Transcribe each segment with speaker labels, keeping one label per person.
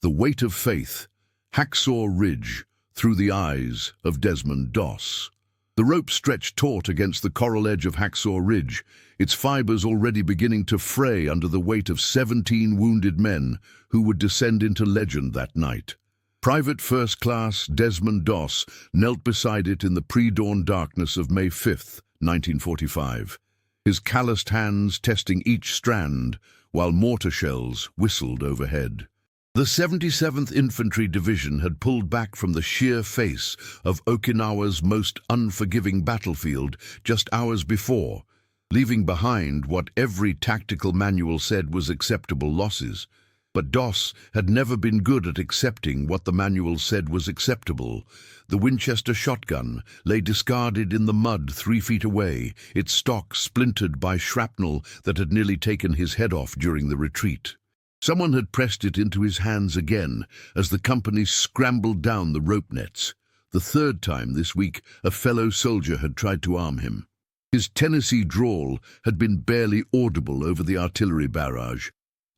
Speaker 1: The Weight of Faith, Hacksaw Ridge, through the eyes of Desmond Doss. The rope stretched taut against the coral edge of Hacksaw Ridge, its fibers already beginning to fray under the weight of 17 wounded men who would descend into legend that night. Private First Class Desmond Doss knelt beside it in the pre-dawn darkness of May 5, 1945, his calloused hands testing each strand while mortar shells whistled overhead. The 77th Infantry Division had pulled back from the sheer face of Okinawa's most unforgiving battlefield just hours before, leaving behind what every tactical manual said was acceptable losses. But Doss had never been good at accepting what the manual said was acceptable. The Winchester shotgun lay discarded in the mud 3 feet away, its stock splintered by shrapnel that had nearly taken his head off during the retreat. Someone had pressed it into his hands again as the company scrambled down the rope nets. The third time this week, a fellow soldier had tried to arm him. His Tennessee drawl had been barely audible over the artillery barrage.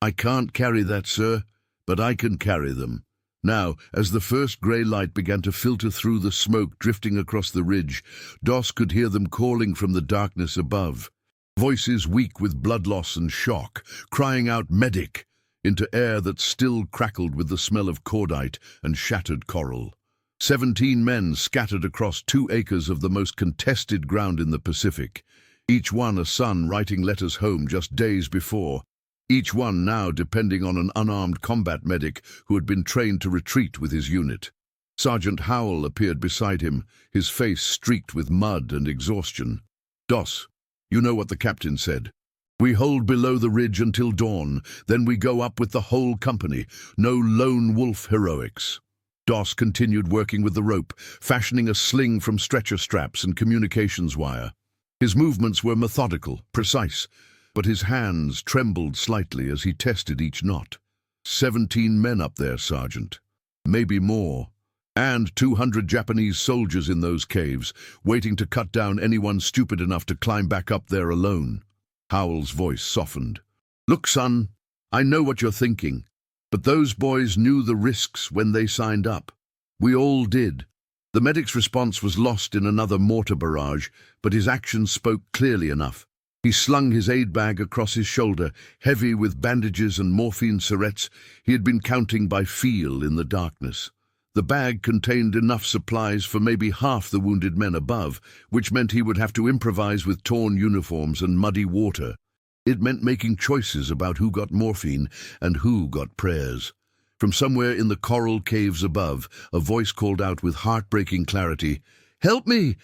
Speaker 1: "I can't carry that, sir, but I can carry them." Now, as the first grey light began to filter through the smoke drifting across the ridge, Doss could hear them calling from the darkness above. Voices weak with blood loss and shock, crying out "medic" into air that still crackled with the smell of cordite and shattered coral. 17 men scattered across 2 acres of the most contested ground in the Pacific, each one a son writing letters home just days before, each one now depending on an unarmed combat medic who had been trained to retreat with his unit. Sergeant Howell appeared beside him, his face streaked with mud and exhaustion. "Doss, you know what the captain said. We hold below the ridge until dawn, then we go up with the whole company. No lone wolf heroics." Doss continued working with the rope, fashioning a sling from stretcher straps and communications wire. His movements were methodical, precise, but his hands trembled slightly as he tested each knot. 17 men up there, Sergeant. Maybe more. And 200 Japanese soldiers in those caves, waiting to cut down anyone stupid enough to climb back up there alone. Howell's voice softened. "Look, son, I know what you're thinking, but those boys knew the risks when they signed up. We all did." The medic's response was lost in another mortar barrage, but his actions spoke clearly enough. He slung his aid bag across his shoulder, heavy with bandages and morphine syrettes he had been counting by feel in the darkness. The bag contained enough supplies for maybe half the wounded men above, which meant he would have to improvise with torn uniforms and muddy water. It meant making choices about who got morphine and who got prayers. From somewhere in the coral caves above, a voice called out with heartbreaking clarity, "Help me!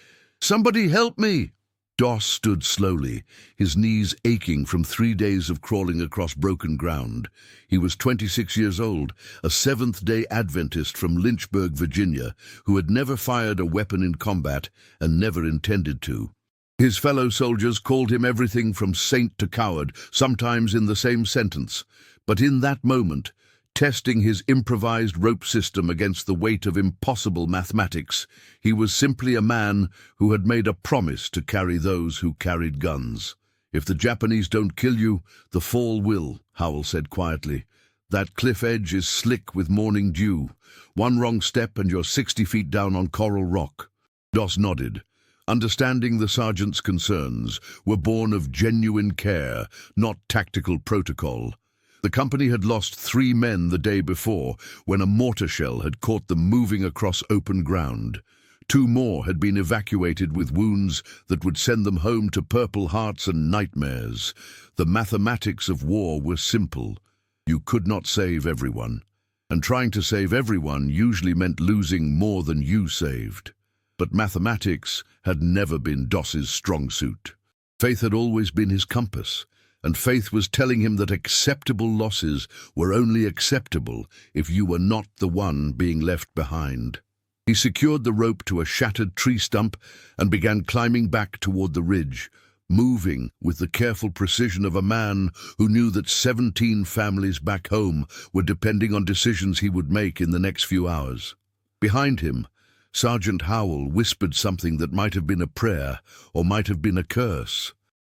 Speaker 1: Somebody help me!" Doss stood slowly, his knees aching from 3 days of crawling across broken ground. He was 26 years old, a Seventh-day Adventist from Lynchburg, Virginia, who had never fired a weapon in combat and never intended to. His fellow soldiers called him everything from saint to coward, sometimes in the same sentence. But in that moment, testing his improvised rope system against the weight of impossible mathematics, he was simply a man who had made a promise to carry those who carried guns. "If the Japanese don't kill you, the fall will," Howell said quietly. "That cliff edge is slick with morning dew. One wrong step and you're 60 feet down on coral rock." Doss nodded. Understanding the sergeant's concerns were born of genuine care, not tactical protocol. The company had lost 3 men the day before when a mortar shell had caught them moving across open ground. 2 more had been evacuated with wounds that would send them home to Purple Hearts and nightmares. The mathematics of war were simple. You could not save everyone, and trying to save everyone usually meant losing more than you saved. But mathematics had never been Doss's strong suit. Faith had always been his compass, and faith was telling him that acceptable losses were only acceptable if you were not the one being left behind. He secured the rope to a shattered tree stump and began climbing back toward the ridge, moving with the careful precision of a man who knew that 17 families back home were depending on decisions he would make in the next few hours. Behind him, Sergeant Howell whispered something that might have been a prayer or might have been a curse.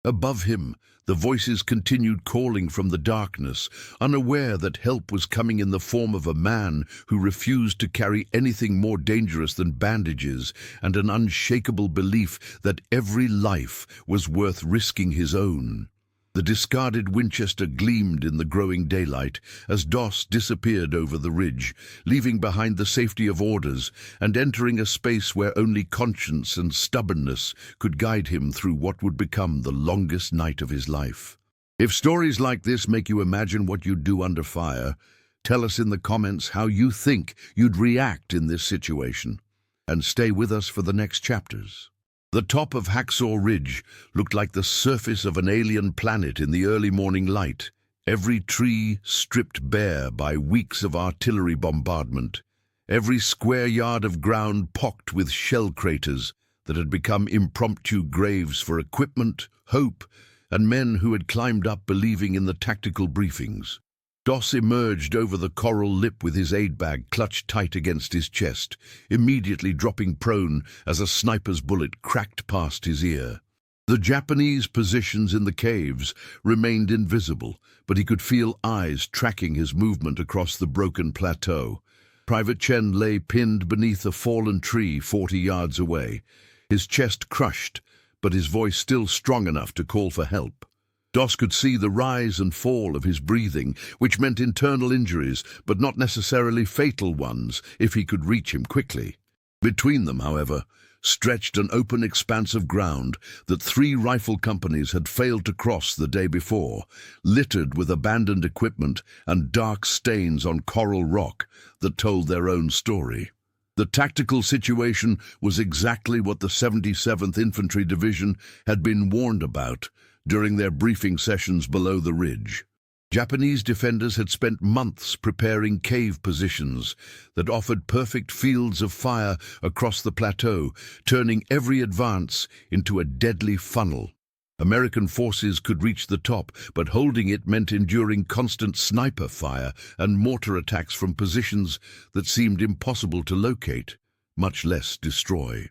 Speaker 1: Above him, the voices continued calling from the darkness, unaware that help was coming in the form of a man who refused to carry anything more dangerous than bandages and an unshakable belief that every life was worth risking his own. The discarded Winchester gleamed in the growing daylight as Doss disappeared over the ridge, leaving behind the safety of orders and entering a space where only conscience and stubbornness could guide him through what would become the longest night of his life. If stories like this make you imagine what you'd do under fire, tell us in the comments how you think you'd react in this situation. And stay with us for the next chapters. The top of Hacksaw Ridge looked like the surface of an alien planet in the early morning light, every tree stripped bare by weeks of artillery bombardment, every square yard of ground pocked with shell craters that had become impromptu graves for equipment, hope, and men who had climbed up believing in the tactical briefings. Doss emerged over the coral lip with his aid bag clutched tight against his chest, immediately dropping prone as a sniper's bullet cracked past his ear. The Japanese positions in the caves remained invisible, but he could feel eyes tracking his movement across the broken plateau. Private Chen lay pinned beneath a fallen tree 40 yards away, his chest crushed, but his voice still strong enough to call for help. Doss could see the rise and fall of his breathing, which meant internal injuries, but not necessarily fatal ones if he could reach him quickly. Between them, however, stretched an open expanse of ground that 3 rifle companies had failed to cross the day before, littered with abandoned equipment and dark stains on coral rock that told their own story. The tactical situation was exactly what the 77th Infantry Division had been warned about during their briefing sessions below the ridge. Japanese defenders had spent months preparing cave positions that offered perfect fields of fire across the plateau, turning every advance into a deadly funnel. American forces could reach the top, but holding it meant enduring constant sniper fire and mortar attacks from positions that seemed impossible to locate, much less destroy.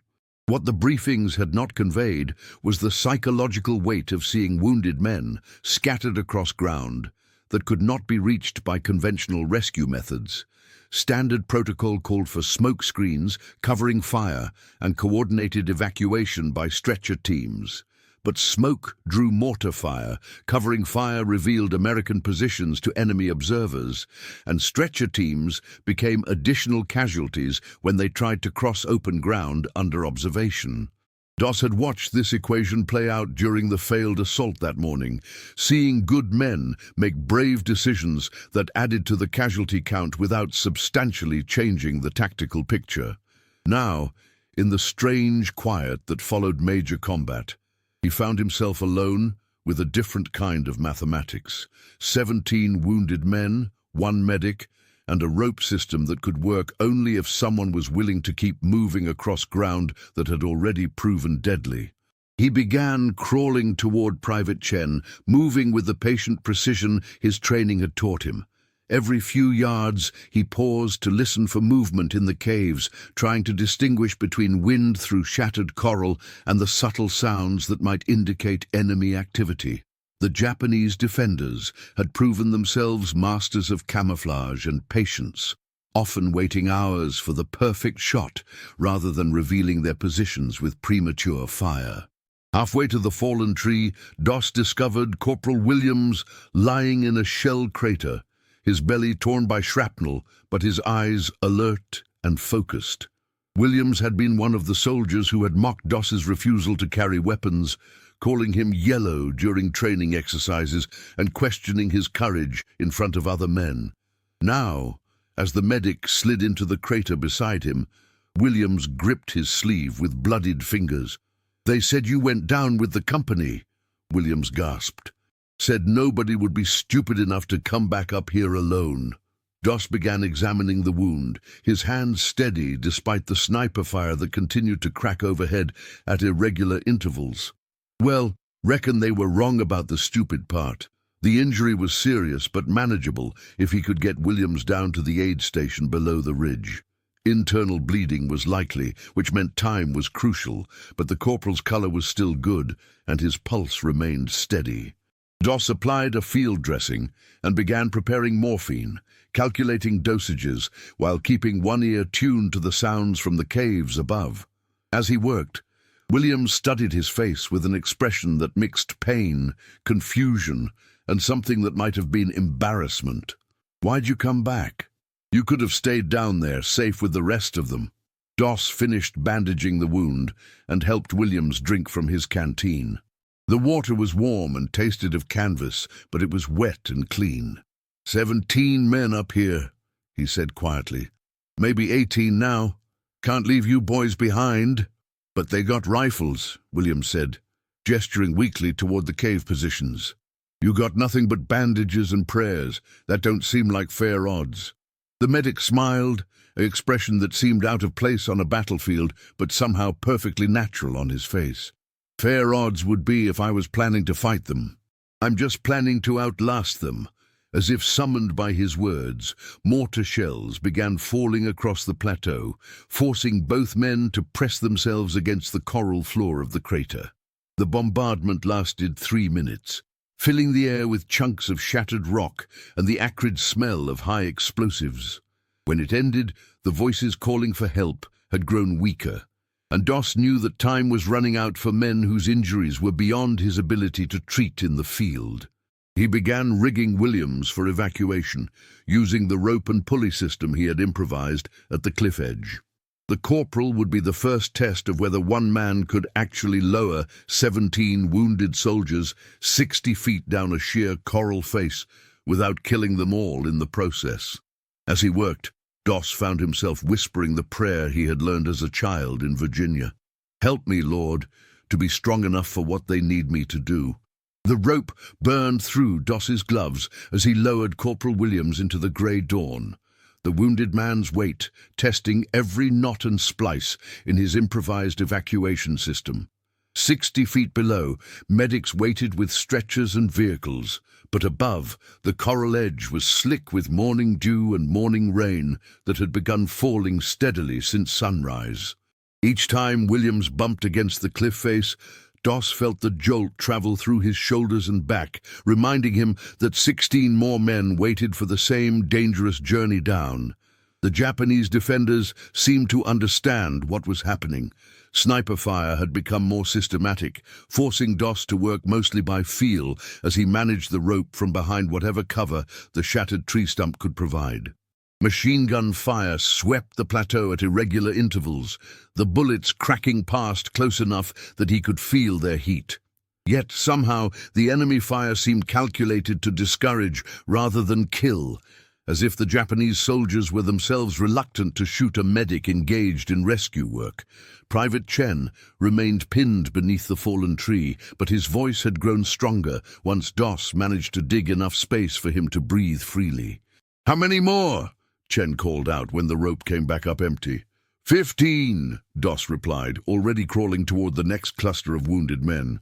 Speaker 1: What the briefings had not conveyed was the psychological weight of seeing wounded men scattered across ground that could not be reached by conventional rescue methods. Standard protocol called for smoke screens covering fire and coordinated evacuation by stretcher teams. But smoke drew mortar fire, covering fire revealed American positions to enemy observers, and stretcher teams became additional casualties when they tried to cross open ground under observation. Doss had watched this equation play out during the failed assault that morning, seeing good men make brave decisions that added to the casualty count without substantially changing the tactical picture. Now, in the strange quiet that followed major combat, he found himself alone with a different kind of mathematics. 17 wounded men, 1 medic, and a rope system that could work only if someone was willing to keep moving across ground that had already proven deadly. He began crawling toward Private Chen, moving with the patient precision his training had taught him. Every few yards, he paused to listen for movement in the caves, trying to distinguish between wind through shattered coral and the subtle sounds that might indicate enemy activity. The Japanese defenders had proven themselves masters of camouflage and patience, often waiting hours for the perfect shot rather than revealing their positions with premature fire. Halfway to the fallen tree, Doss discovered Corporal Williams lying in a shell crater, his belly torn by shrapnel, but his eyes alert and focused. Williams had been one of the soldiers who had mocked Doss's refusal to carry weapons, calling him yellow during training exercises and questioning his courage in front of other men. Now, as the medic slid into the crater beside him, Williams gripped his sleeve with bloodied fingers. "They said you went down with the company," Williams gasped. "Said nobody would be stupid enough to come back up here alone." Doss began examining the wound, his hands steady despite the sniper fire that continued to crack overhead at irregular intervals. "Well, reckon they were wrong about the stupid part. The injury was serious but manageable if he could get Williams down to the aid station below the ridge." Internal bleeding was likely, which meant time was crucial, but the corporal's color was still good, and his pulse remained steady. Doss applied a field dressing and began preparing morphine, calculating dosages while keeping one ear tuned to the sounds from the caves above. As he worked, Williams studied his face with an expression that mixed pain, confusion, and something that might have been embarrassment. "Why'd you come back? You could have stayed down there, safe with the rest of them." Doss finished bandaging the wound and helped Williams drink from his canteen. The water was warm and tasted of canvas, but it was wet and clean. 17 men up here," he said quietly. "Maybe 18 now. Can't leave you boys behind." "But they got rifles," Williams said, gesturing weakly toward the cave positions. "You got nothing but bandages and prayers. That don't seem like fair odds." The medic smiled, an expression that seemed out of place on a battlefield, but somehow perfectly natural on his face. "Fair odds would be if I was planning to fight them. I'm just planning to outlast them." As if summoned by his words, mortar shells began falling across the plateau, forcing both men to press themselves against the coral floor of the crater. The bombardment lasted 3 minutes, filling the air with chunks of shattered rock and the acrid smell of high explosives. When it ended, the voices calling for help had grown weaker, and Doss knew that time was running out for men whose injuries were beyond his ability to treat in the field. He began rigging Williams for evacuation, using the rope and pulley system he had improvised at the cliff edge. The corporal would be the first test of whether one man could actually lower 17 wounded soldiers 60 feet down a sheer coral face without killing them all in the process. As he worked, Doss found himself whispering the prayer he had learned as a child in Virginia. "Help me, Lord, to be strong enough for what they need me to do." The rope burned through Doss's gloves as he lowered Corporal Williams into the grey dawn, the wounded man's weight testing every knot and splice in his improvised evacuation system. 60 feet below, medics waited with stretchers and vehicles, but above, the coral edge was slick with morning dew and morning rain that had begun falling steadily since sunrise. Each time Williams bumped against the cliff face, Doss felt the jolt travel through his shoulders and back, reminding him that 16 more men waited for the same dangerous journey down. The Japanese defenders seemed to understand what was happening. Sniper fire had become more systematic, forcing Doss to work mostly by feel as he managed the rope from behind whatever cover the shattered tree stump could provide. Machine gun fire swept the plateau at irregular intervals, the bullets cracking past close enough that he could feel their heat. Yet somehow the enemy fire seemed calculated to discourage rather than kill, as if the Japanese soldiers were themselves reluctant to shoot a medic engaged in rescue work. Private Chen remained pinned beneath the fallen tree, but his voice had grown stronger once Doss managed to dig enough space for him to breathe freely. "How many more?" Chen called out when the rope came back up empty. 15, Doss replied, already crawling toward the next cluster of wounded men.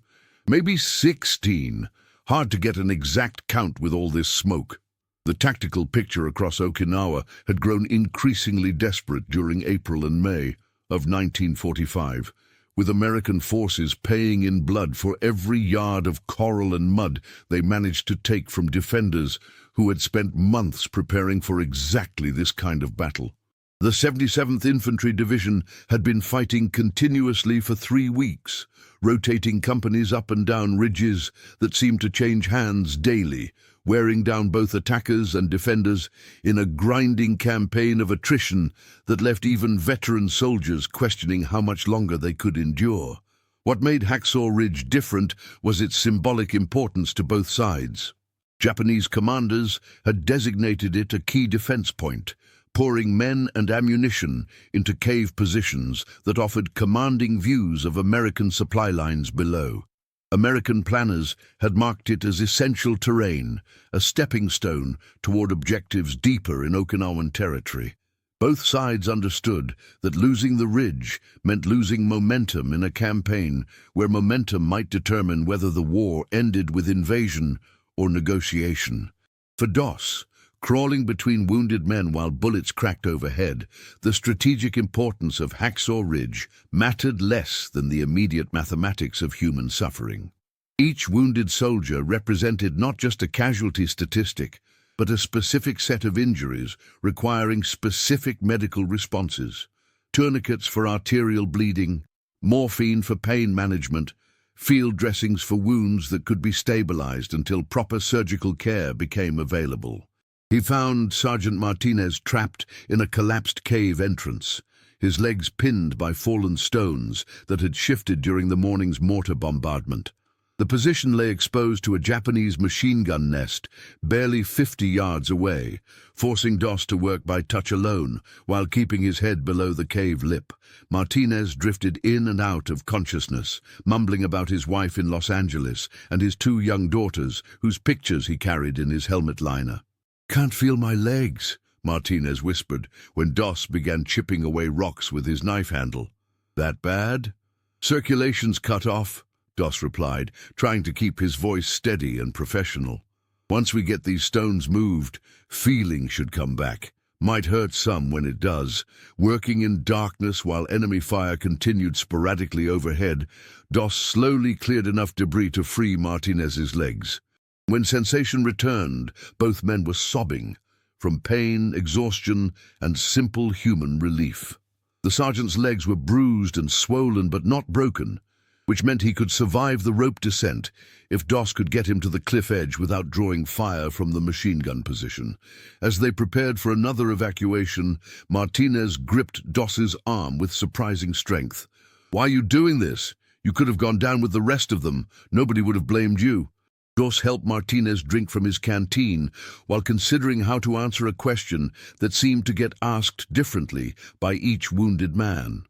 Speaker 1: "Maybe 16. Hard to get an exact count with all this smoke." The tactical picture across Okinawa had grown increasingly desperate during April and May of 1945, with American forces paying in blood for every yard of coral and mud they managed to take from defenders who had spent months preparing for exactly this kind of battle. The 77th Infantry Division had been fighting continuously for 3 weeks, rotating companies up and down ridges that seemed to change hands daily, wearing down both attackers and defenders in a grinding campaign of attrition that left even veteran soldiers questioning how much longer they could endure. What made Hacksaw Ridge different was its symbolic importance to both sides. Japanese commanders had designated it a key defense point, pouring men and ammunition into cave positions that offered commanding views of American supply lines below. American planners had marked it as essential terrain, a stepping stone toward objectives deeper in Okinawan territory. Both sides understood that losing the ridge meant losing momentum in a campaign where momentum might determine whether the war ended with invasion or negotiation. For Doss, Crawling between wounded men while bullets cracked overhead, the strategic importance of Hacksaw Ridge mattered less than the immediate mathematics of human suffering. Each wounded soldier represented not just a casualty statistic, but a specific set of injuries requiring specific medical responses. Tourniquets for arterial bleeding, morphine for pain management, field dressings for wounds that could be stabilized until proper surgical care became available. He found Sergeant Martinez trapped in a collapsed cave entrance, his legs pinned by fallen stones that had shifted during the morning's mortar bombardment. The position lay exposed to a Japanese machine gun nest barely 50 yards away, forcing Doss to work by touch alone while keeping his head below the cave lip. Martinez drifted in and out of consciousness, mumbling about his wife in Los Angeles and his 2 young daughters, whose pictures he carried in his helmet liner. "Can't feel my legs," Martinez whispered when Doss began chipping away rocks with his knife handle. "That bad?" "Circulation's cut off," Doss replied, trying to keep his voice steady and professional. "Once we get these stones moved, feeling should come back. Might hurt some when it does." Working in darkness while enemy fire continued sporadically overhead, Doss slowly cleared enough debris to free Martinez's legs. When sensation returned, both men were sobbing from pain, exhaustion, and simple human relief. The sergeant's legs were bruised and swollen but not broken, which meant he could survive the rope descent if Doss could get him to the cliff edge without drawing fire from the machine gun position. As they prepared for another evacuation, Martinez gripped Doss's arm with surprising strength. "Why are you doing this? You could have gone down with the rest of them. Nobody would have blamed you." Doss helped Martinez drink from his canteen while considering how to answer a question that seemed to get asked differently by each wounded man.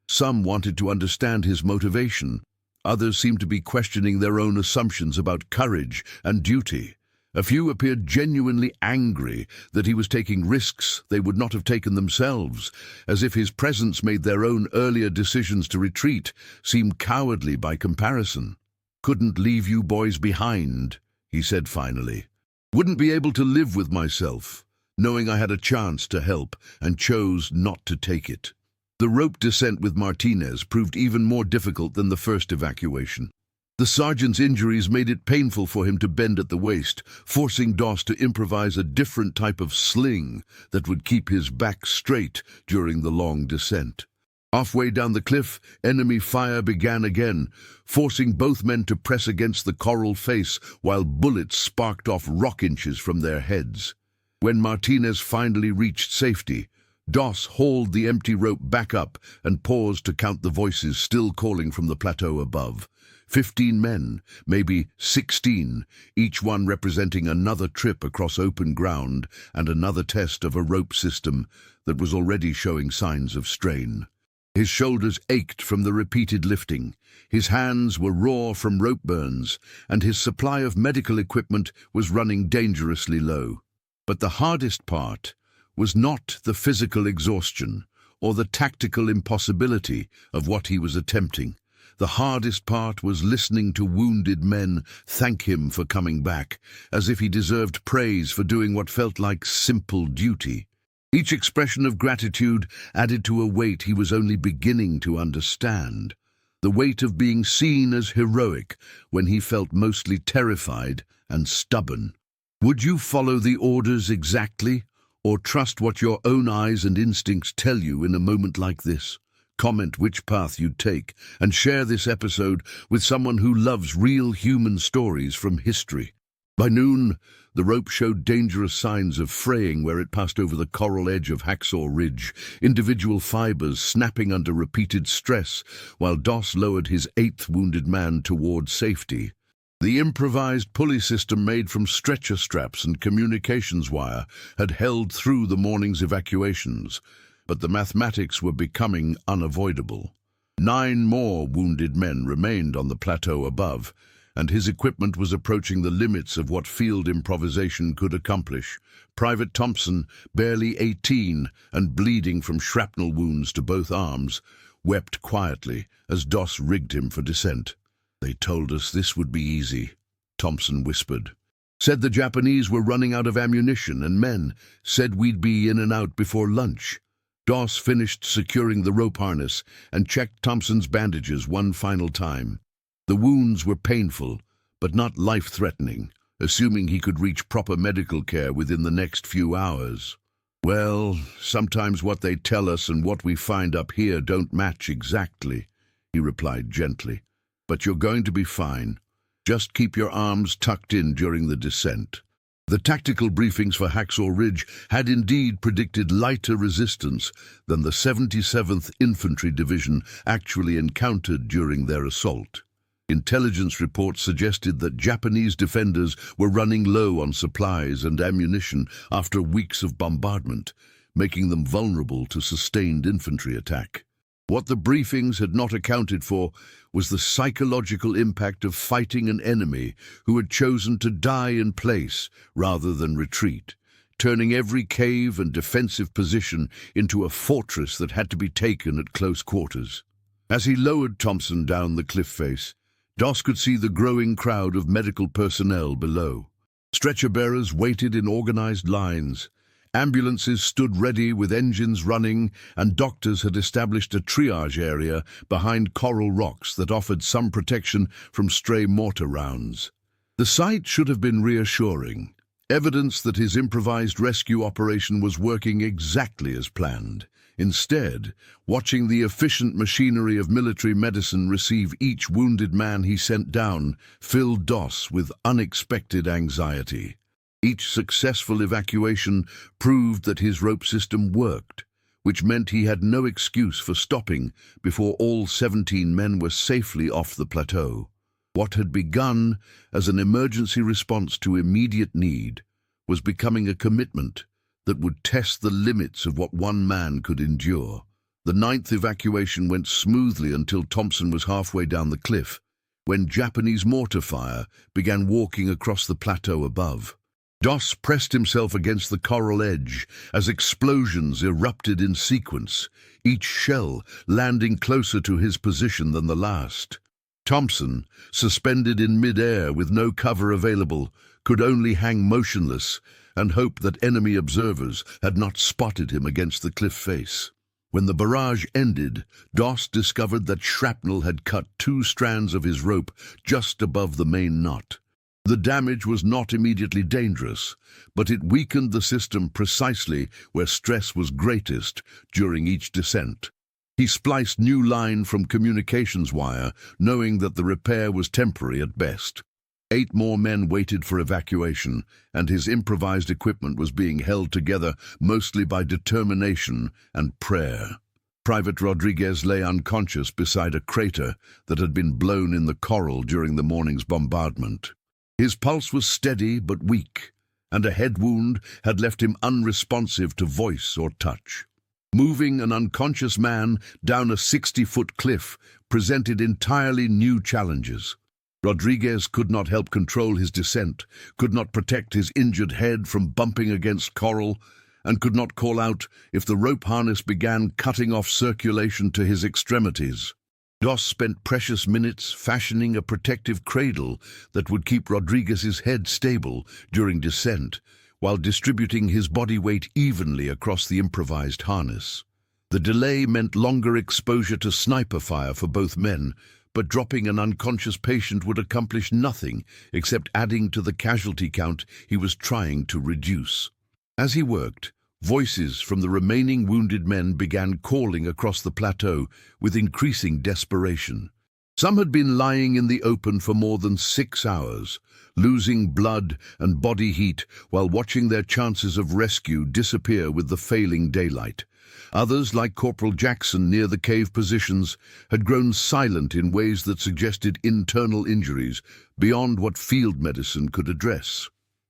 Speaker 1: Some wanted to understand his motivation. Others seemed to be questioning their own assumptions about courage and duty. A few appeared genuinely angry that he was taking risks they would not have taken themselves, as if his presence made their own earlier decisions to retreat seem cowardly by comparison. "Couldn't leave you boys behind," he said finally. "Wouldn't be able to live with myself, knowing I had a chance to help and chose not to take it." The rope descent with Martinez proved even more difficult than the first evacuation. The sergeant's injuries made it painful for him to bend at the waist, forcing Doss to improvise a different type of sling that would keep his back straight during the long descent. Halfway down the cliff, enemy fire began again, forcing both men to press against the coral face while bullets sparked off rock inches from their heads. When Martinez finally reached safety, Doss hauled the empty rope back up and paused to count the voices still calling from the plateau above. 15 men, maybe 16, each one representing another trip across open ground and another test of a rope system that was already showing signs of strain. His shoulders ached from the repeated lifting, his hands were raw from rope burns, and his supply of medical equipment was running dangerously low. But the hardest part was not the physical exhaustion or the tactical impossibility of what he was attempting. The hardest part was listening to wounded men thank him for coming back, as if he deserved praise for doing what felt like simple duty. Each expression of gratitude added to a weight he was only beginning to understand, the weight of being seen as heroic when he felt mostly terrified and stubborn. Would you follow the orders exactly, or trust what your own eyes and instincts tell you in a moment like this? Comment which path you'd take, and share this episode with someone who loves real human stories from history. By noon, the rope showed dangerous signs of fraying where it passed over the coral edge of Hacksaw Ridge, individual fibers snapping under repeated stress, while Doss lowered his 8th wounded man toward safety. The improvised pulley system made from stretcher straps and communications wire had held through the morning's evacuations, but the mathematics were becoming unavoidable. 9 more wounded men remained on the plateau above, and his equipment was approaching the limits of what field improvisation could accomplish. Private Thompson, barely 18 and bleeding from shrapnel wounds to both arms, wept quietly as Doss rigged him for descent. "They told us this would be easy," Thompson whispered. Said the Japanese were running out of ammunition and men. Said we'd be in and out before lunch. Doss finished securing the rope harness and checked Thompson's bandages one final time. The wounds were painful, but not life-threatening, assuming he could reach proper medical care within the next few hours. "Well, sometimes what they tell us and what we find up here don't match exactly," he replied gently. "But you're going to be fine. Just keep your arms tucked in during the descent." The tactical briefings for Hacksaw Ridge had indeed predicted lighter resistance than the 77th Infantry Division actually encountered during their assault. Intelligence reports suggested that Japanese defenders were running low on supplies and ammunition after weeks of bombardment, making them vulnerable to sustained infantry attack. What the briefings had not accounted for was the psychological impact of fighting an enemy who had chosen to die in place rather than retreat, turning every cave and defensive position into a fortress that had to be taken at close quarters. As he lowered Thompson down the cliff face, Doss could see the growing crowd of medical personnel below. Stretcher-bearers waited in organized lines. Ambulances stood ready with engines running, and doctors had established a triage area behind coral rocks that offered some protection from stray mortar rounds. The sight should have been reassuring, evidence that his improvised rescue operation was working exactly as planned. Instead, watching the efficient machinery of military medicine receive each wounded man he sent down filled Doss with unexpected anxiety. Each successful evacuation proved that his rope system worked, which meant he had no excuse for stopping before all 17 men were safely off the plateau. What had begun as an emergency response to immediate need was becoming a commitment that would test the limits of what one man could endure. The 9th evacuation went smoothly until Thompson was halfway down the cliff, when Japanese mortar fire began walking across the plateau above. Doss pressed himself against the coral edge as explosions erupted in sequence, each shell landing closer to his position than the last. Thompson, suspended in mid-air with no cover available, could only hang motionless and hope that enemy observers had not spotted him against the cliff face. When the barrage ended, Doss discovered that shrapnel had cut 2 strands of his rope just above the main knot. The damage was not immediately dangerous, but it weakened the system precisely where stress was greatest during each descent. He spliced new line from communications wire, knowing that the repair was temporary at best. 8 more men waited for evacuation, and his improvised equipment was being held together mostly by determination and prayer. Private Rodriguez lay unconscious beside a crater that had been blown in the coral during the morning's bombardment. His pulse was steady but weak, and a head wound had left him unresponsive to voice or touch. Moving an unconscious man down a 60-foot cliff presented entirely new challenges. Rodriguez could not help control his descent, could not protect his injured head from bumping against coral, and could not call out if the rope harness began cutting off circulation to his extremities. Doss spent precious minutes fashioning a protective cradle that would keep Rodriguez's head stable during descent, while distributing his body weight evenly across the improvised harness. The delay meant longer exposure to sniper fire for both men, but dropping an unconscious patient would accomplish nothing except adding to the casualty count he was trying to reduce. As he worked, voices from the remaining wounded men began calling across the plateau with increasing desperation. Some had been lying in the open for more than 6 hours, losing blood and body heat while watching their chances of rescue disappear with the failing daylight. Others, like Corporal Jackson near the cave positions, had grown silent in ways that suggested internal injuries beyond what field medicine could address.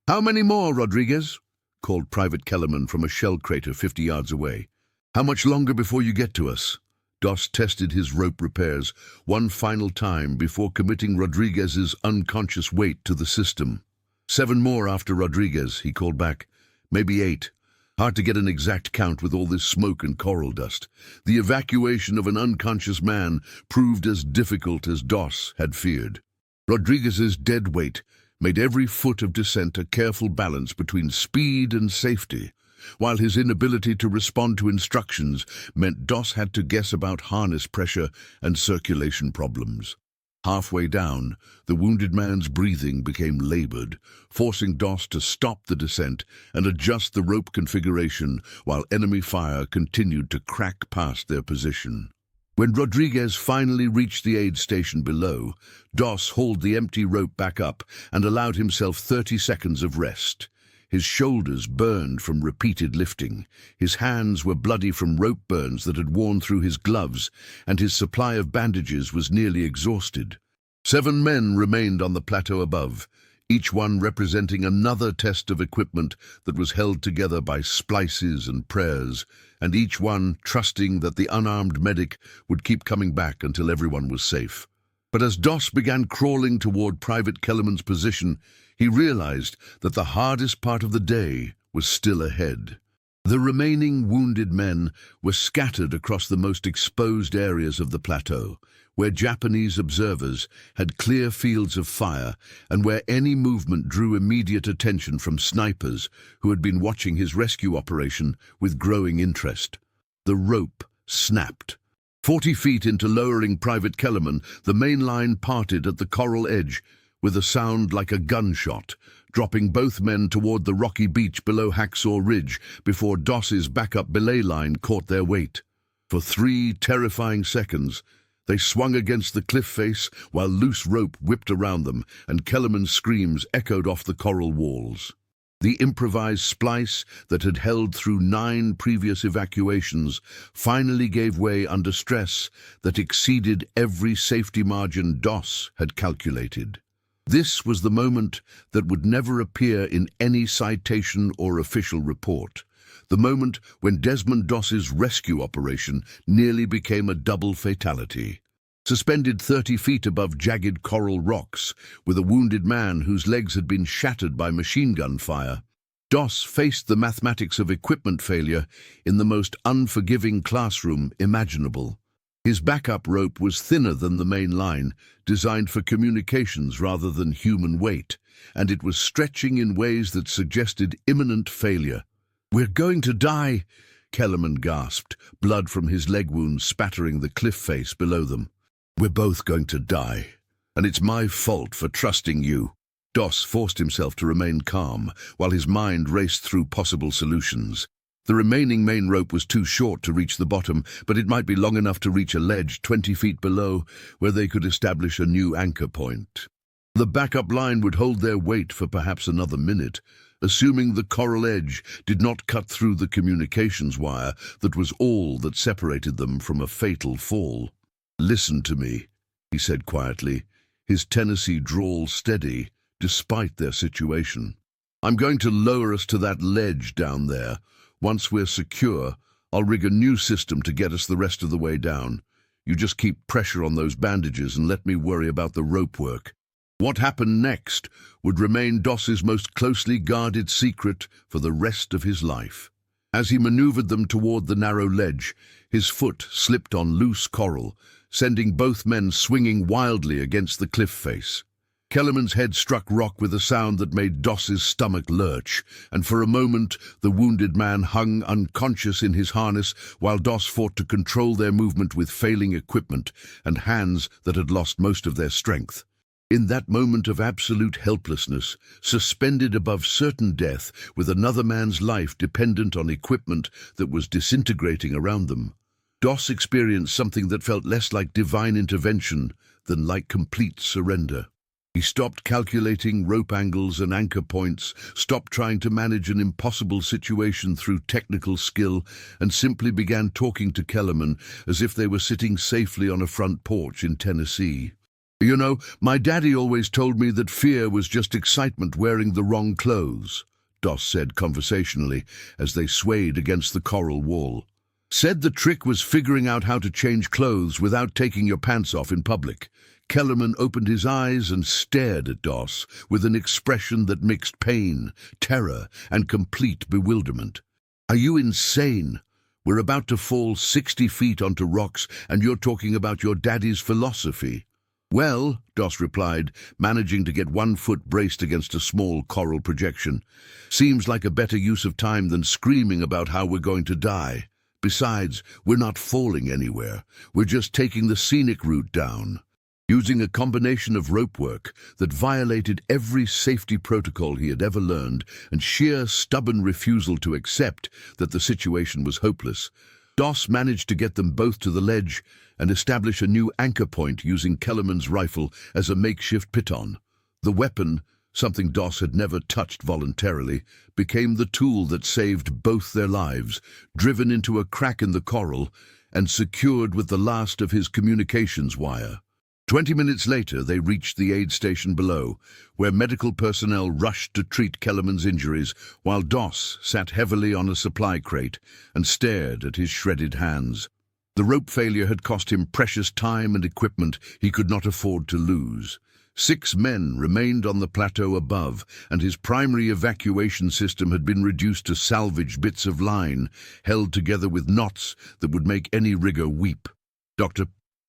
Speaker 1: "How many more, Rodriguez?" called Private Kellerman from a shell crater 50 yards away. "How much longer before you get to us?" Doss tested his rope repairs one final time before committing Rodriguez's unconscious weight to the system. 7 more after Rodriguez, he called back. "Maybe 8. Hard to get an exact count with all this smoke and coral dust." The evacuation of an unconscious man proved as difficult as Doss had feared. Rodriguez's dead weight made every foot of descent a careful balance between speed and safety, while his inability to respond to instructions meant Doss had to guess about harness pressure and circulation problems. Halfway down, the wounded man's breathing became labored, forcing Doss to stop the descent and adjust the rope configuration while enemy fire continued to crack past their position. When Rodriguez finally reached the aid station below, Doss hauled the empty rope back up and allowed himself 30 seconds of rest. His shoulders burned from repeated lifting, his hands were bloody from rope burns that had worn through his gloves, and his supply of bandages was nearly exhausted. 7 men remained on the plateau above, each one representing another test of equipment that was held together by splices and prayers, and each one trusting that the unarmed medic would keep coming back until everyone was safe. But as Doss began crawling toward Private Kellerman's position, he realized that the hardest part of the day was still ahead. The remaining wounded men were scattered across the most exposed areas of the plateau, where Japanese observers had clear fields of fire and where any movement drew immediate attention from snipers who had been watching his rescue operation with growing interest. The rope snapped. 40 feet into lowering Private Kellerman, the main line parted at the coral edge with a sound like a gunshot, dropping both men toward the rocky beach below Hacksaw Ridge before Doss's backup belay line caught their weight. For 3 terrifying seconds, they swung against the cliff face while loose rope whipped around them and Kellerman's screams echoed off the coral walls. The improvised splice that had held through 9 previous evacuations finally gave way under stress that exceeded every safety margin Doss had calculated. This was the moment that would never appear in any citation or official report, the moment when Desmond Doss's rescue operation nearly became a double fatality. Suspended 30 feet above jagged coral rocks, with a wounded man whose legs had been shattered by machine gun fire, Doss faced the mathematics of equipment failure in the most unforgiving classroom imaginable. His backup rope was thinner than the main line, designed for communications rather than human weight, and it was stretching in ways that suggested imminent failure. "We're going to die," Kellerman gasped, blood from his leg wounds spattering the cliff face below them. "We're both going to die, and it's my fault for trusting you." Doss forced himself to remain calm while his mind raced through possible solutions. The remaining main rope was too short to reach the bottom, but it might be long enough to reach a ledge 20 feet below where they could establish a new anchor point. The backup line would hold their weight for perhaps another minute, assuming the coral edge did not cut through the communications wire that was all that separated them from a fatal fall. "Listen to me," he said quietly, his Tennessee drawl steady despite their situation. "I'm going to lower us to that ledge down there. Once we're secure, I'll rig a new system to get us the rest of the way down. You just keep pressure on those bandages and let me worry about the rope work." What happened next would remain Doss's most closely guarded secret for the rest of his life. As he maneuvered them toward the narrow ledge, his foot slipped on loose coral, sending both men swinging wildly against the cliff face. Kellerman's head struck rock with a sound that made Doss's stomach lurch, and for a moment the wounded man hung unconscious in his harness while Doss fought to control their movement with failing equipment and hands that had lost most of their strength. In that moment of absolute helplessness, suspended above certain death with another man's life dependent on equipment that was disintegrating around them, Doss experienced something that felt less like divine intervention than like complete surrender. He stopped calculating rope angles and anchor points, stopped trying to manage an impossible situation through technical skill, and simply began talking to Kellerman as if they were sitting safely on a front porch in Tennessee. "You know, my daddy always told me that fear was just excitement wearing the wrong clothes," Doss said conversationally as they swayed against the coral wall. "Said the trick was figuring out how to change clothes without taking your pants off in public." Kellerman opened his eyes and stared at Doss with an expression that mixed pain, terror, and complete bewilderment. "Are you insane? We're about to fall 60 feet onto rocks, and you're talking about your daddy's philosophy." "Well," Doss replied, managing to get one foot braced against a small coral projection, "seems like a better use of time than screaming about how we're going to die. Besides, we're not falling anywhere. We're just taking the scenic route down." Using a combination of rope work that violated every safety protocol he had ever learned and sheer stubborn refusal to accept that the situation was hopeless, Doss managed to get them both to the ledge and establish a new anchor point using Kellerman's rifle as a makeshift piton. The weapon, something Doss had never touched voluntarily, became the tool that saved both their lives, driven into a crack in the coral and secured with the last of his communications wire. 20 minutes later, they reached the aid station below, where medical personnel rushed to treat Kellerman's injuries, while Doss sat heavily on a supply crate and stared at his shredded hands. The rope failure had cost him precious time and equipment he could not afford to lose. 6 men remained on the plateau above, and his primary evacuation system had been reduced to salvaged bits of line, held together with knots that would make any rigger weep. Dr.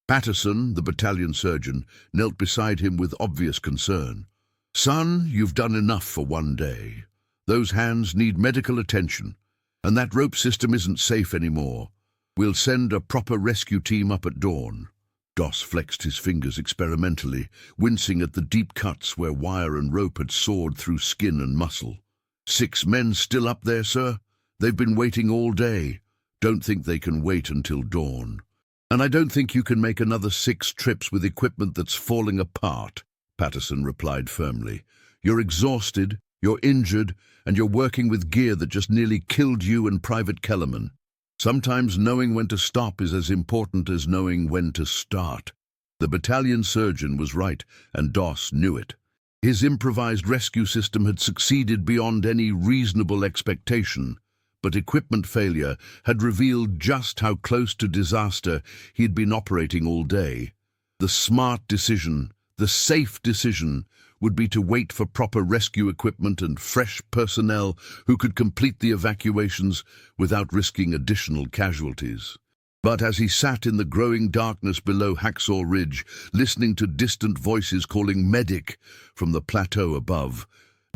Speaker 1: Patterson, the battalion surgeon, knelt beside him with obvious concern. "Son, you've done enough for one day. Those hands need medical attention, and that rope system isn't safe anymore. We'll send a proper rescue team up at dawn." Doss flexed his fingers experimentally, wincing at the deep cuts where wire and rope had sawed through skin and muscle. "6 men still up there, sir? They've been waiting all day. Don't think they can wait until dawn. And I don't think you can make another 6 trips with equipment that's falling apart," Patterson replied firmly. "You're exhausted, you're injured, and you're working with gear that just nearly killed you and Private Kellerman. Sometimes knowing when to stop is as important as knowing when to start." The battalion surgeon was right, and Doss knew it. His improvised rescue system had succeeded beyond any reasonable expectation, but equipment failure had revealed just how close to disaster he had been operating all day. The smart decision, the safe decision, would be to wait for proper rescue equipment and fresh personnel who could complete the evacuations without risking additional casualties. But as he sat in the growing darkness below Hacksaw Ridge, listening to distant voices calling medic from the plateau above,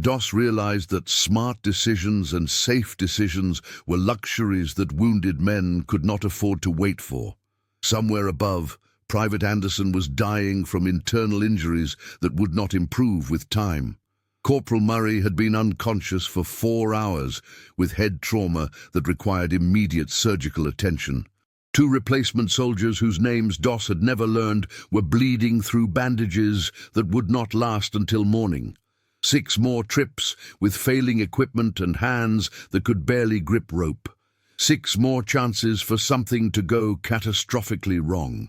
Speaker 1: Doss realized that smart decisions and safe decisions were luxuries that wounded men could not afford to wait for. Somewhere above, Private Anderson was dying from internal injuries that would not improve with time. Corporal Murray had been unconscious for 4 hours, with head trauma that required immediate surgical attention. 2 replacement soldiers whose names Doss had never learned were bleeding through bandages that would not last until morning. 6 more trips with failing equipment and hands that could barely grip rope. 6 more chances for something to go catastrophically wrong.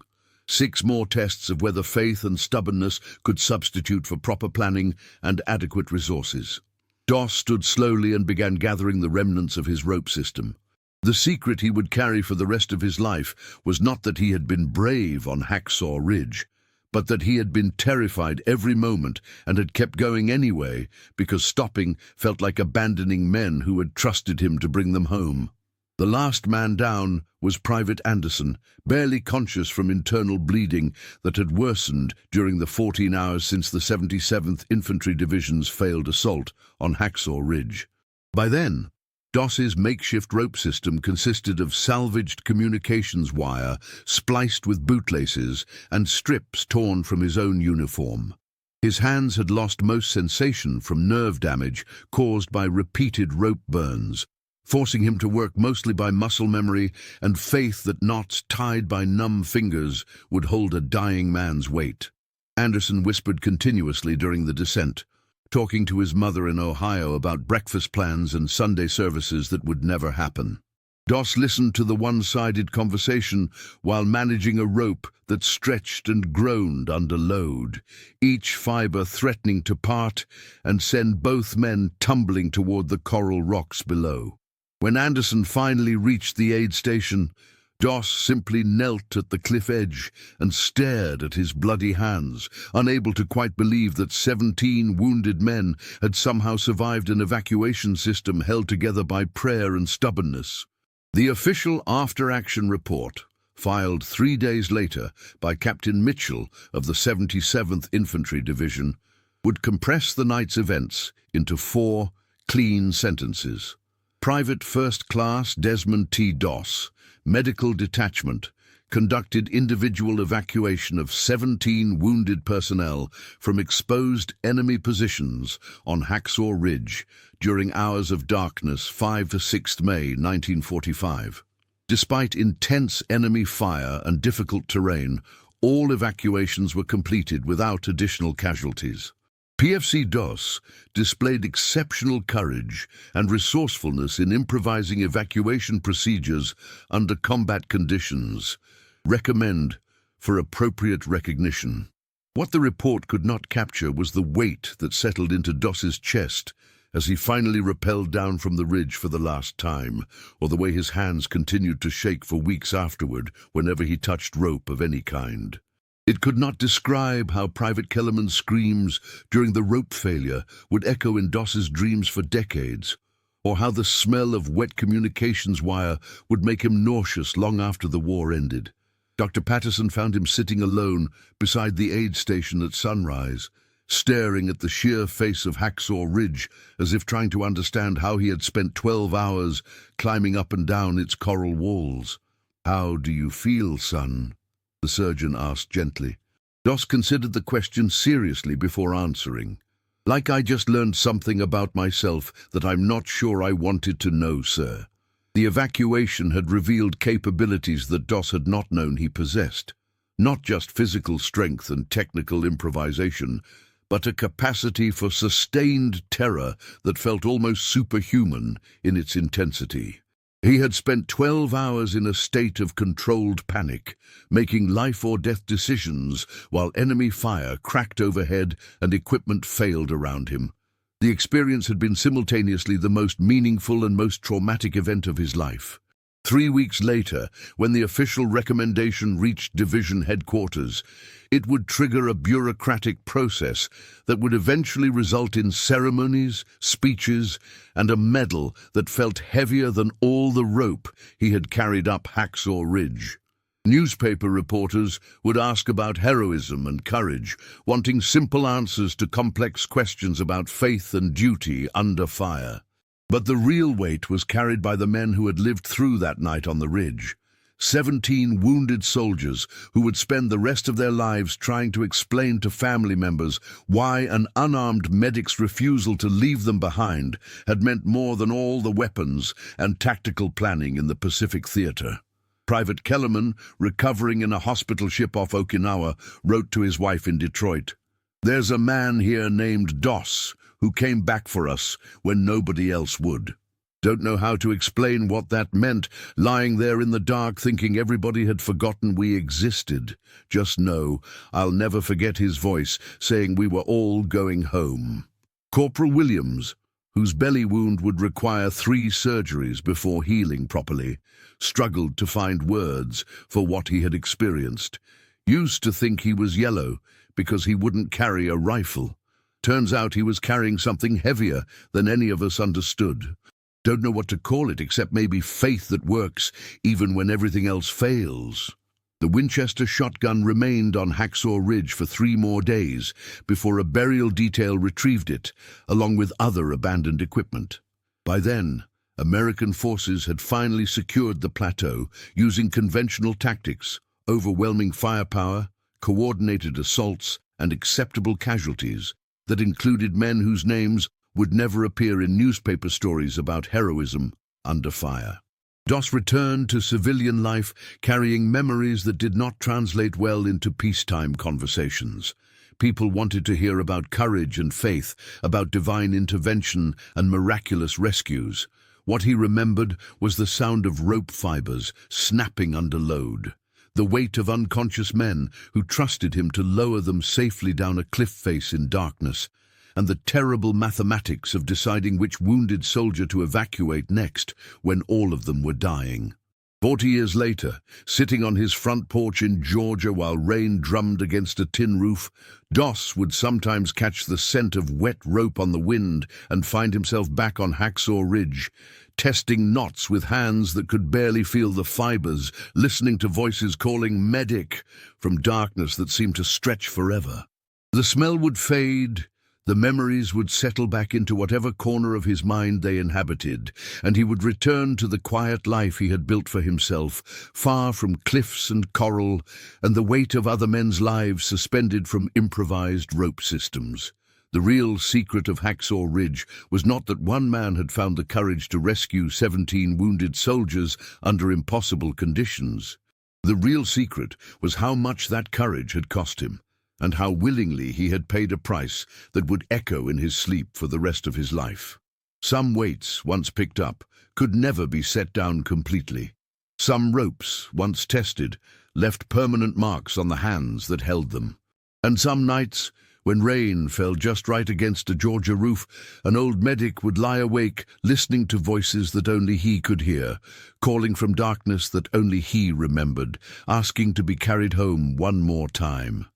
Speaker 1: 6 more tests of whether faith and stubbornness could substitute for proper planning and adequate resources. Doss stood slowly and began gathering the remnants of his rope system. The secret he would carry for the rest of his life was not that he had been brave on Hacksaw Ridge, but that he had been terrified every moment and had kept going anyway because stopping felt like abandoning men who had trusted him to bring them home. The last man down was Private Anderson, barely conscious from internal bleeding that had worsened during the 14 hours since the 77th Infantry Division's failed assault on Hacksaw Ridge. By then, Doss's makeshift rope system consisted of salvaged communications wire spliced with bootlaces and strips torn from his own uniform. His hands had lost most sensation from nerve damage caused by repeated rope burns, forcing him to work mostly by muscle memory and faith that knots tied by numb fingers would hold a dying man's weight. Anderson whispered continuously during the descent, talking to his mother in Ohio about breakfast plans and Sunday services that would never happen. Doss listened to the one-sided conversation while managing a rope that stretched and groaned under load, each fiber threatening to part and send both men tumbling toward the coral rocks below. When Anderson finally reached the aid station, Doss simply knelt at the cliff edge and stared at his bloody hands, unable to quite believe that 17 wounded men had somehow survived an evacuation system held together by prayer and stubbornness. The official after-action report, filed 3 days later by Captain Mitchell of the 77th Infantry Division, would compress the night's events into 4 clean sentences. Private First Class Desmond T. Doss, Medical Detachment, conducted individual evacuation of 17 wounded personnel from exposed enemy positions on Hacksaw Ridge during hours of darkness 5 to 6 May 1945. Despite intense enemy fire and difficult terrain, all evacuations were completed without additional casualties. PFC Doss displayed exceptional courage and resourcefulness in improvising evacuation procedures under combat conditions. Recommend for appropriate recognition. What the report could not capture was the weight that settled into Doss's chest as he finally rappelled down from the ridge for the last time, or the way his hands continued to shake for weeks afterward whenever he touched rope of any kind. It could not describe how Private Kellerman's screams during the rope failure would echo in Doss's dreams for decades, or how the smell of wet communications wire would make him nauseous long after the war ended. Dr. Patterson found him sitting alone beside the aid station at sunrise, staring at the sheer face of Hacksaw Ridge as if trying to understand how he had spent 12 hours climbing up and down its coral walls. "How do you feel, son?" the surgeon asked gently. Doss considered the question seriously before answering. "Like I just learned something about myself that I'm not sure I wanted to know, sir." The evacuation had revealed capabilities that Doss had not known he possessed. Not just physical strength and technical improvisation, but a capacity for sustained terror that felt almost superhuman in its intensity. He had spent 12 hours in a state of controlled panic, making life-or-death decisions while enemy fire cracked overhead and equipment failed around him. The experience had been simultaneously the most meaningful and most traumatic event of his life. 3 weeks later, when the official recommendation reached division headquarters, it would trigger a bureaucratic process that would eventually result in ceremonies, speeches, and a medal that felt heavier than all the rope he had carried up Hacksaw Ridge. Newspaper reporters would ask about heroism and courage, wanting simple answers to complex questions about faith and duty under fire. But the real weight was carried by the men who had lived through that night on the ridge. 17 wounded soldiers who would spend the rest of their lives trying to explain to family members why an unarmed medic's refusal to leave them behind had meant more than all the weapons and tactical planning in the Pacific Theater. Private Kellerman, recovering in a hospital ship off Okinawa, wrote to his wife in Detroit, "There's a man here named Doss who came back for us when nobody else would. Don't know how to explain what that meant, lying there in the dark thinking everybody had forgotten we existed. Just know I'll never forget his voice saying we were all going home." Corporal Williams, whose belly wound would require 3 surgeries before healing properly, struggled to find words for what he had experienced. Used to think he was yellow because he wouldn't carry a rifle. Turns out he was carrying something heavier than any of us understood. Don't know what to call it except maybe faith that works even when everything else fails. The Winchester shotgun remained on Hacksaw Ridge for 3 more days before a burial detail retrieved it, along with other abandoned equipment. By then, American forces had finally secured the plateau using conventional tactics, overwhelming firepower, coordinated assaults, and acceptable casualties that included men whose names would never appear in newspaper stories about heroism under fire. Doss returned to civilian life carrying memories that did not translate well into peacetime conversations. People wanted to hear about courage and faith, about divine intervention and miraculous rescues. What he remembered was the sound of rope fibers snapping under load, the weight of unconscious men who trusted him to lower them safely down a cliff face in darkness, and the terrible mathematics of deciding which wounded soldier to evacuate next when all of them were dying. 40 years later, sitting on his front porch in Georgia while rain drummed against a tin roof, Doss would sometimes catch the scent of wet rope on the wind and find himself back on Hacksaw Ridge, testing knots with hands that could barely feel the fibers, listening to voices calling "medic" from darkness that seemed to stretch forever. The smell would fade, the memories would settle back into whatever corner of his mind they inhabited, and he would return to the quiet life he had built for himself, far from cliffs and coral, and the weight of other men's lives suspended from improvised rope systems. The real secret of Hacksaw Ridge was not that one man had found the courage to rescue 17 wounded soldiers under impossible conditions. The real secret was how much that courage had cost him, and how willingly he had paid a price that would echo in his sleep for the rest of his life. Some weights, once picked up, could never be set down completely. Some ropes, once tested, left permanent marks on the hands that held them. And some nights, when rain fell just right against a Georgia roof, an old medic would lie awake, listening to voices that only he could hear, calling from darkness that only he remembered, asking to be carried home one more time.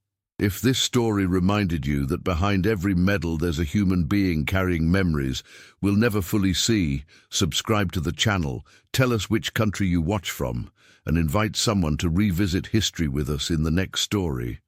Speaker 1: If this story reminded you that behind every medal there's a human being carrying memories we'll never fully see, subscribe to the channel, tell us which country you watch from, and invite someone to revisit history with us in the next story.